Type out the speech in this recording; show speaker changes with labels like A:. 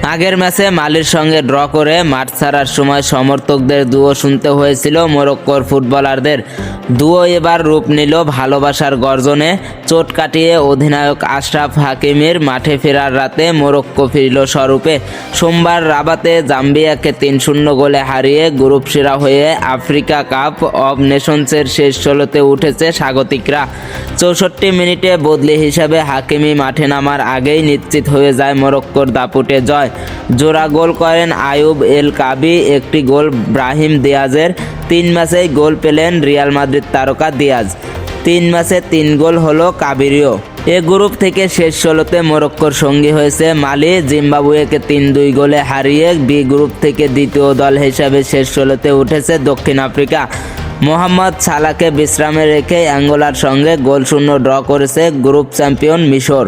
A: আগের ম্যাচে মালির সঙ্গে ড্র করে মাঠ ছাড়ার সময় সমর্থকদের দুয়ো শুনতে হয়েছিল মরক্কোর ফুটবলারদের। দুয়ো এবার রূপ নিল ভালোবাসার গর্জনে। চোট কাটিয়ে অধিনায়ক আশরাফ হাকিমির মাঠে ফেরার রাতে মরক্কো ফিরল স্বরূপে। সোমবার রাবাতে জাম্বিয়াকে ৩-০ গোলে হারিয়ে গ্রুপ সেরা হয়ে আফ্রিকা কাপ অব নেশনসের শেষ ১৬তে উঠেছে স্বাগতিকরা। ৬৪ মিনিটে বদলি হিসাবে হাকিমি মাঠে নামার আগেই নিশ্চিত হয়ে যায় মরক্কোর দাপুটে জয়। জোড়া গোল করেন আয়ুব এল কাবি, একটি গোল ব্রাহিম দিয়াজের। ৩ ম্যাচেই গোল পেলেন রিয়াল মাদ্রিদ তারকা দিয়াজ। ৩ ম্যাচে ৩ গোল হলো কাবিরিও। এ গ্রুপ থেকে শেষ ১৬তে মরক্কোর সঙ্গী হয়েছে মালি। জিম্বাবুয়েকে ৩-২ গোলে হারিয়ে বি গ্রুপ থেকে দ্বিতীয় দল হিসাবে শেষ ১৬তে উঠেছে দক্ষিণ আফ্রিকা। মোহাম্মদ সালাহকে বিশ্রামে রেখে অ্যাঙ্গোলার সঙ্গে গোলশূন্য ড্র করেছে গ্রুপ চ্যাম্পিয়ন মিশর।